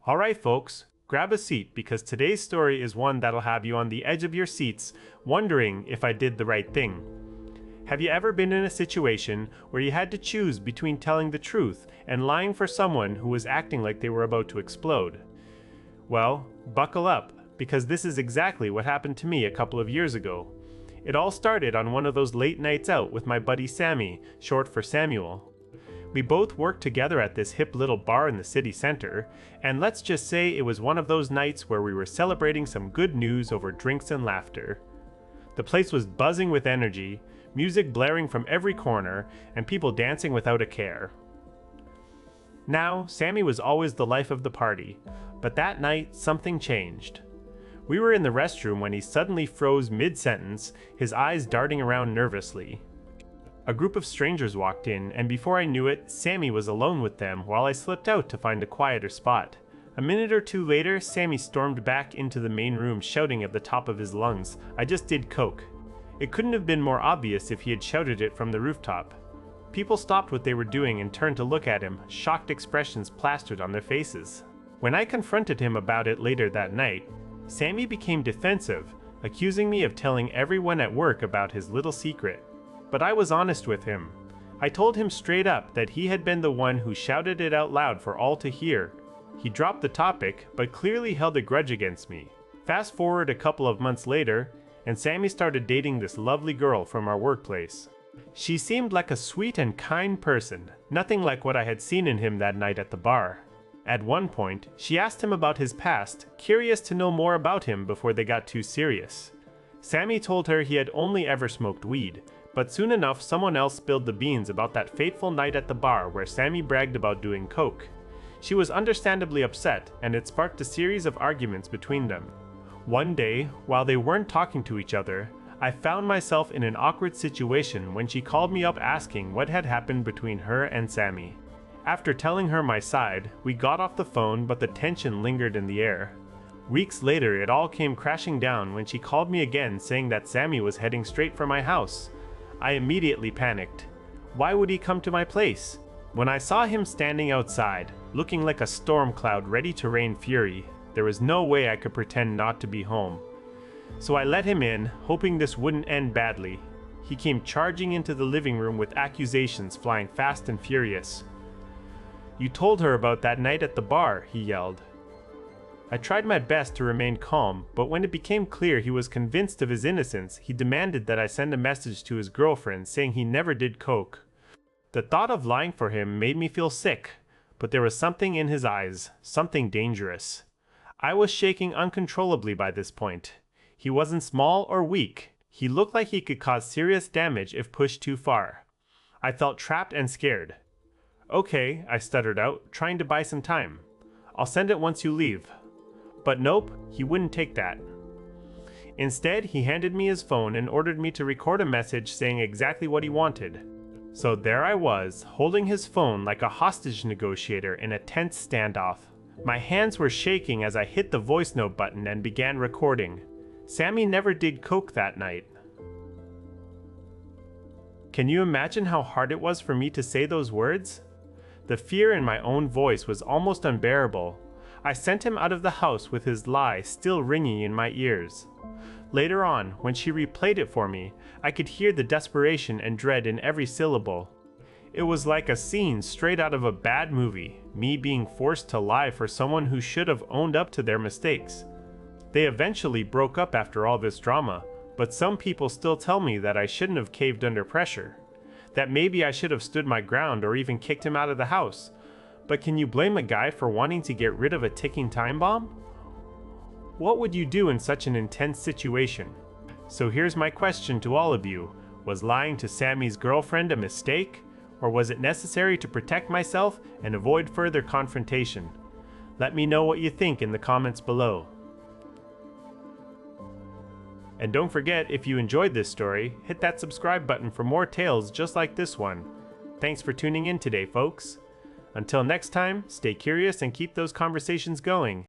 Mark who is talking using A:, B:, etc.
A: Alright folks, grab a seat because today's story is one that'll have you on the edge of your seats, wondering if I did the right thing. Have you ever been in a situation where you had to choose between telling the truth and lying for someone who was acting like they were about to explode? Well, buckle up, because this is exactly what happened to me a couple of years ago. It all started on one of those late nights out with my buddy Sammy, short for Samuel. We both worked together at this hip little bar in the city center, and let's just say it was one of those nights where we were celebrating some good news over drinks and laughter. The place was buzzing with energy, music blaring from every corner, and people dancing without a care. Now, Sammy was always the life of the party, but that night something changed. We were in the restroom when he suddenly froze mid-sentence, his eyes darting around nervously. A group of strangers walked in, and before I knew it, Sammy was alone with them while I slipped out to find a quieter spot. A minute or two later, Sammy stormed back into the main room shouting at the top of his lungs, "I just did coke." It couldn't have been more obvious if he had shouted it from the rooftop. People stopped what they were doing and turned to look at him, shocked expressions plastered on their faces. When I confronted him about it later that night, Sammy became defensive, accusing me of telling everyone at work about his little secret. But I was honest with him. I told him straight up that he had been the one who shouted it out loud for all to hear. He dropped the topic, but clearly held a grudge against me. Fast forward a couple of months later, and Sammy started dating this lovely girl from our workplace. She seemed like a sweet and kind person, nothing like what I had seen in him that night at the bar. At one point, she asked him about his past, curious to know more about him before they got too serious. Sammy told her he had only ever smoked weed, but soon enough someone else spilled the beans about that fateful night at the bar where Sammy bragged about doing coke. She was understandably upset, and it sparked a series of arguments between them. One day, while they weren't talking to each other, I found myself in an awkward situation when she called me up asking what had happened between her and Sammy. After telling her my side, we got off the phone, but the tension lingered in the air. Weeks later, it all came crashing down when she called me again saying that Sammy was heading straight for my house. I immediately panicked. Why would he come to my place? When I saw him standing outside, looking like a storm cloud ready to rain fury, there was no way I could pretend not to be home. So I let him in, hoping this wouldn't end badly. He came charging into the living room with accusations flying fast and furious. "You told her about that night at the bar," he yelled. I tried my best to remain calm, but when it became clear he was convinced of his innocence, he demanded that I send a message to his girlfriend saying he never did coke. The thought of lying for him made me feel sick, but there was something in his eyes, something dangerous. I was shaking uncontrollably by this point. He wasn't small or weak. He looked like he could cause serious damage if pushed too far. I felt trapped and scared. "Okay," I stuttered out, trying to buy some time. "I'll send it once you leave." But nope, he wouldn't take that. Instead, he handed me his phone and ordered me to record a message saying exactly what he wanted. So there I was, holding his phone like a hostage negotiator in a tense standoff. My hands were shaking as I hit the voice note button and began recording. Sammy never did coke that night. Can you imagine how hard it was for me to say those words? The fear in my own voice was almost unbearable. I sent him out of the house with his lie still ringing in my ears. Later on, when she replayed it for me, I could hear the desperation and dread in every syllable. It was like a scene straight out of a bad movie, me being forced to lie for someone who should have owned up to their mistakes. They eventually broke up after all this drama, but some people still tell me that I shouldn't have caved under pressure. That maybe I should have stood my ground or even kicked him out of the house. But can you blame a guy for wanting to get rid of a ticking time bomb? What would you do in such an intense situation? So here's my question to all of you. Was lying to Sammy's girlfriend a mistake? Or was it necessary to protect myself and avoid further confrontation? Let me know what you think in the comments below. And don't forget, if you enjoyed this story, hit that subscribe button for more tales just like this one. Thanks for tuning in today, folks. Until next time, stay curious and keep those conversations going.